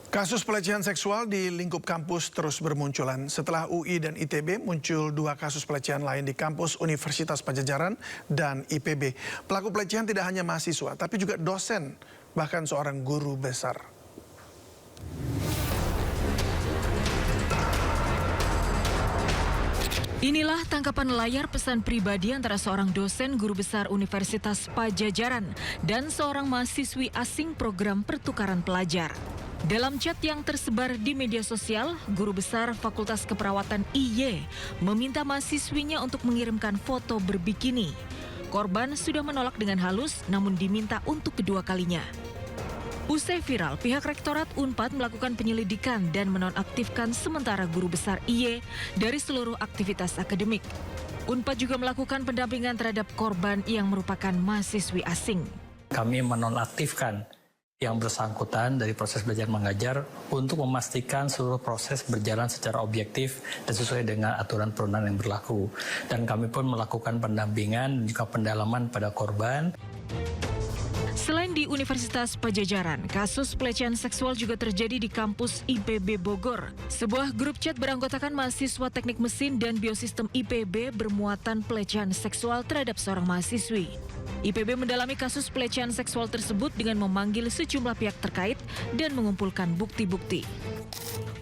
Kasus pelecehan seksual di lingkup kampus terus bermunculan. Setelah UI dan ITB, muncul 2 kasus pelecehan lain di kampus Universitas Padjadjaran dan IPB. Pelaku pelecehan tidak hanya mahasiswa, tapi juga dosen, bahkan seorang guru besar. Inilah tangkapan layar pesan pribadi antara seorang dosen guru besar Universitas Padjadjaran dan seorang mahasiswi asing program pertukaran pelajar. Dalam chat yang tersebar di media sosial, guru besar Fakultas Keperawatan IY meminta mahasiswinya untuk mengirimkan foto berbikini. Korban sudah menolak dengan halus, namun diminta untuk kedua kalinya. Usai viral, pihak Rektorat Unpad melakukan penyelidikan dan menonaktifkan sementara guru besar IY dari seluruh aktivitas akademik. Unpad juga melakukan pendampingan terhadap korban yang merupakan mahasiswi asing. Kami menonaktifkan yang bersangkutan dari proses belajar mengajar untuk memastikan seluruh proses berjalan secara objektif dan sesuai dengan aturan perundang yang berlaku. Dan kami pun melakukan pendampingan dan juga pendalaman pada korban. Selain di Universitas Padjadjaran, kasus pelecehan seksual juga terjadi di kampus IPB Bogor. Sebuah grup chat beranggotakan mahasiswa teknik mesin dan biosistem IPB bermuatan pelecehan seksual terhadap seorang mahasiswi. IPB mendalami kasus pelecehan seksual tersebut dengan memanggil sejumlah pihak terkait dan mengumpulkan bukti-bukti.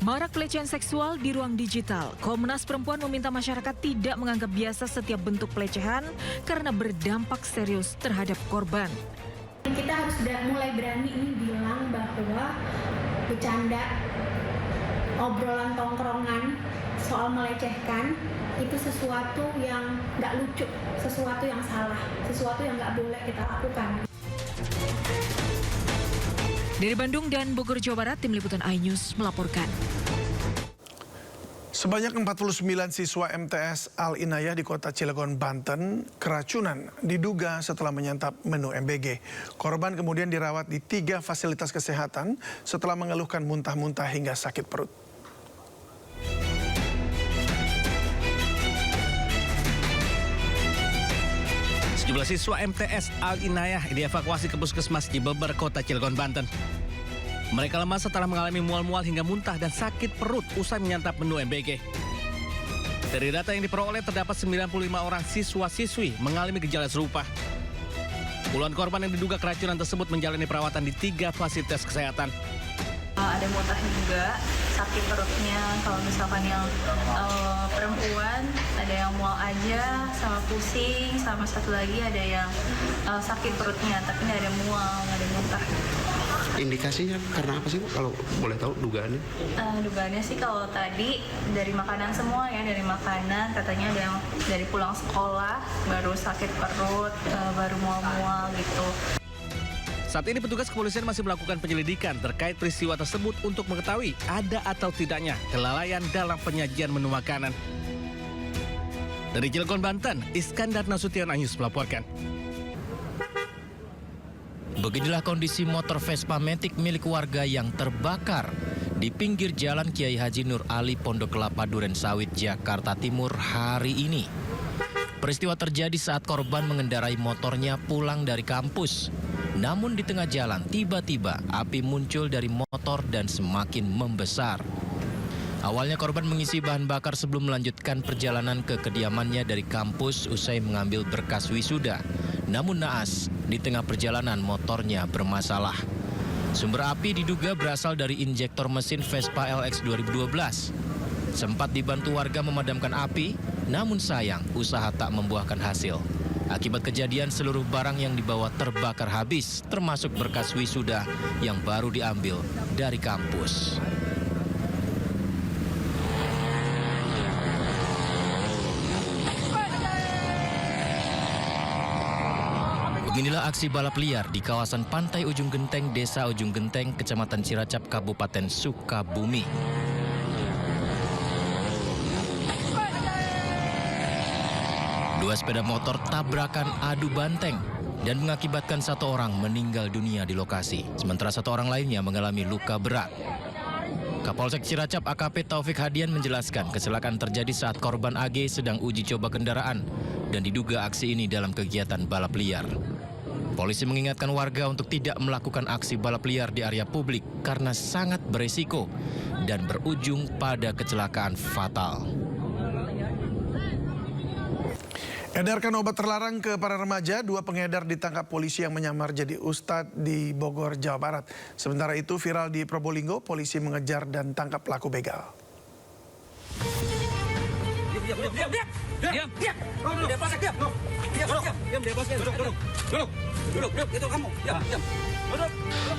Marak pelecehan seksual di ruang digital, Komnas Perempuan meminta masyarakat tidak menganggap biasa setiap bentuk pelecehan karena berdampak serius terhadap korban. Kita harus mulai berani ini bilang bahwa bercanda, obrolan tongkrongan soal melecehkan itu sesuatu yang nggak lucu, sesuatu yang salah, sesuatu yang nggak boleh kita lakukan. Dari Bandung dan Bogor, Jawa Barat, Tim Liputan iNews melaporkan. Sebanyak 49 siswa MTS Al Inayah di kota Cilegon, Banten, keracunan diduga setelah menyantap menu MBG. Korban kemudian dirawat di 3 fasilitas kesehatan setelah mengeluhkan muntah-muntah hingga sakit perut. Sejumlah siswa MTS Al Inayah dievakuasi ke Puskesmas Cibeber, kota Cilegon, Banten. Mereka lemah setelah mengalami mual-mual hingga muntah dan sakit perut usai menyantap menu MBG. Dari data yang diperoleh, terdapat 95 orang siswa-siswi mengalami gejala serupa. Puluhan korban yang diduga keracunan tersebut menjalani perawatan di 3 fasilitas kesehatan. Ada muntah juga, sakit perutnya. Kalau misalkan yang perempuan, ada yang mual aja, sama pusing, sama satu lagi ada yang sakit perutnya, tapi nggak ada mual, nggak ada muntah. Indikasinya karena apa sih, Bu? Kalau boleh tahu dugaannya? Dugaannya sih kalau tadi dari makanan semua ya, dari makanan katanya ada yang dari pulang sekolah, baru sakit perut, baru mual-mual gitu. Saat ini petugas kepolisian masih melakukan penyelidikan terkait peristiwa tersebut untuk mengetahui ada atau tidaknya kelalaian dalam penyajian menu makanan. Dari Cilegon, Banten, Iskandar Nasution iNews melaporkan. Beginilah kondisi motor Vespa Matic milik warga yang terbakar di pinggir Jalan Kiai Haji Nur Ali, Pondok Kelapa, Duren Sawit, Jakarta Timur hari ini. Peristiwa terjadi saat korban mengendarai motornya pulang dari kampus. Namun di tengah jalan, tiba-tiba api muncul dari motor dan semakin membesar. Awalnya korban mengisi bahan bakar sebelum melanjutkan perjalanan ke kediamannya dari kampus usai mengambil berkas wisuda. Namun naas, di tengah perjalanan motornya bermasalah. Sumber api diduga berasal dari injektor mesin Vespa LX 2012. Sempat dibantu warga memadamkan api, namun sayang usaha tak membuahkan hasil. Akibat kejadian, seluruh barang yang dibawa terbakar habis, termasuk berkas wisuda yang baru diambil dari kampus. Beginilah aksi balap liar di kawasan Pantai Ujung Genteng, Desa Ujung Genteng, Kecamatan Ciracap, Kabupaten Sukabumi. Dua sepeda motor tabrakan adu banteng dan mengakibatkan 1 orang meninggal dunia di lokasi. Sementara 1 orang lainnya mengalami luka berat. Kapolsek Ciracap AKP Taufik Hadian menjelaskan kecelakaan terjadi saat korban AG sedang uji coba kendaraan dan diduga aksi ini dalam kegiatan balap liar. Polisi mengingatkan warga untuk tidak melakukan aksi balap liar di area publik karena sangat beresiko dan berujung pada kecelakaan fatal. Edarkan obat terlarang ke para remaja, 2 pengedar ditangkap polisi yang menyamar jadi ustadz di Bogor, Jawa Barat. Sementara itu viral di Probolinggo, polisi mengejar dan tangkap pelaku begal.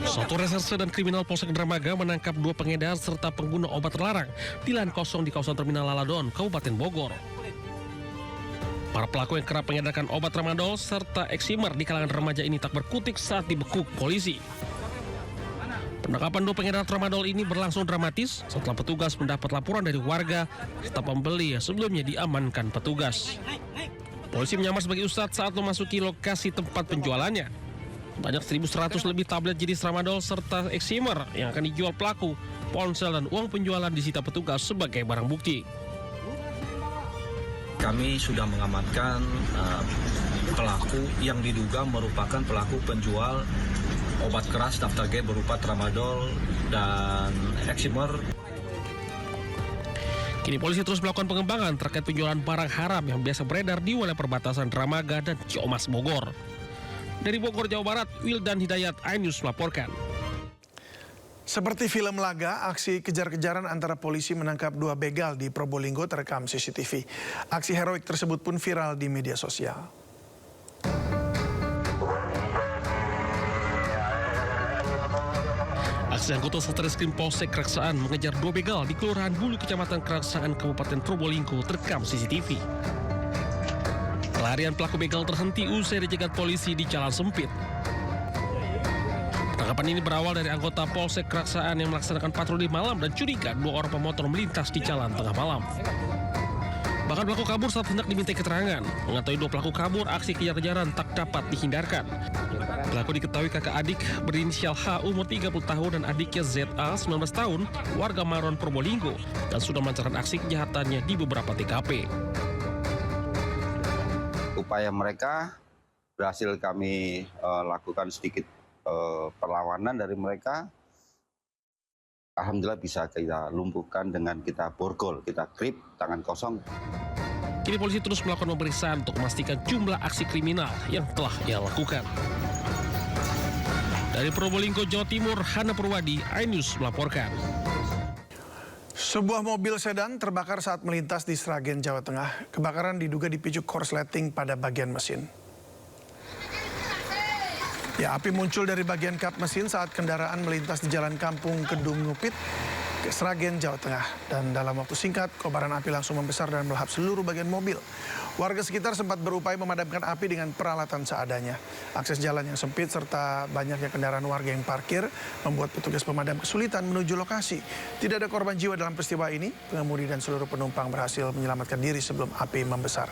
Satu Reserse dan Kriminal Polsek Dramaga menangkap 2 pengedar serta pengguna obat terlarang di lahan kosong di kawasan Terminal Laladon, Kabupaten Bogor. Para pelaku yang kerap mengedarkan obat tramadol serta eksimer di kalangan remaja ini tak berkutik saat dibekuk polisi. Penangkapan 2 pengedar tramadol ini berlangsung dramatis setelah petugas mendapat laporan dari warga serta pembeli yang sebelumnya diamankan petugas. Polisi menyamar sebagai ustadz saat memasuki lokasi tempat penjualannya. Banyak 1.100 lebih tablet jenis tramadol serta eksimer yang akan dijual pelaku, ponsel dan uang penjualan disita petugas sebagai barang bukti. Kami sudah mengamankan pelaku yang diduga merupakan pelaku penjual obat keras daftar G berupa tramadol dan eksimer. Kini polisi terus melakukan pengembangan terkait penjualan barang haram yang biasa beredar di wilayah perbatasan Dramaga dan Ciamas, Bogor. Dari Bogor, Jawa Barat, Wildan Hidayat, iNews melaporkan. Seperti film laga, aksi kejar-kejaran antara polisi menangkap 2 begal di Probolinggo terekam CCTV. Aksi heroik tersebut pun viral di media sosial. Aksi anggota Satreskrim Polsek Keraksaan mengejar 2 begal di Kelurahan Bulu, Kecamatan Keraksaan, Kabupaten Probolinggo terekam CCTV. Pelarian pelaku begal terhenti usai dicegat polisi di jalan sempit. Penangkapan ini berawal dari anggota Polsek Keraksaan yang melaksanakan patroli malam dan curiga 2 orang pemotor melintas di jalan tengah malam. Bahkan pelaku kabur saat hendak dimintai keterangan. Mengetahui 2 pelaku kabur, aksi kejar-kejaran tak dapat dihindarkan. Pelaku diketahui kakak adik berinisial H umur 30 tahun dan adiknya ZA 19 tahun, warga Maron, Probolinggo, dan sudah melancarkan aksi kejahatannya di beberapa TKP. Upaya mereka berhasil kami lakukan sedikit perlawanan dari mereka. Alhamdulillah bisa kita lumpuhkan dengan kita borgol, kita grip tangan kosong. Kini polisi terus melakukan pemeriksaan untuk memastikan jumlah aksi kriminal yang telah ia lakukan. Dari Probolinggo, Jawa Timur, Hana Purwadi, iNews melaporkan. Sebuah mobil sedan terbakar saat melintas di Sragen, Jawa Tengah. Kebakaran diduga dipicu korsleting pada bagian mesin. Ya, api muncul dari bagian kap mesin saat kendaraan melintas di Jalan Kampung Kedung Ngupit, ke Sragen, Jawa Tengah. Dan dalam waktu singkat, kobaran api langsung membesar dan melahap seluruh bagian mobil. Warga sekitar sempat berupaya memadamkan api dengan peralatan seadanya. Akses jalan yang sempit serta banyaknya kendaraan warga yang parkir membuat petugas pemadam kesulitan menuju lokasi. Tidak ada korban jiwa dalam peristiwa ini. Pengemudi dan seluruh penumpang berhasil menyelamatkan diri sebelum api membesar.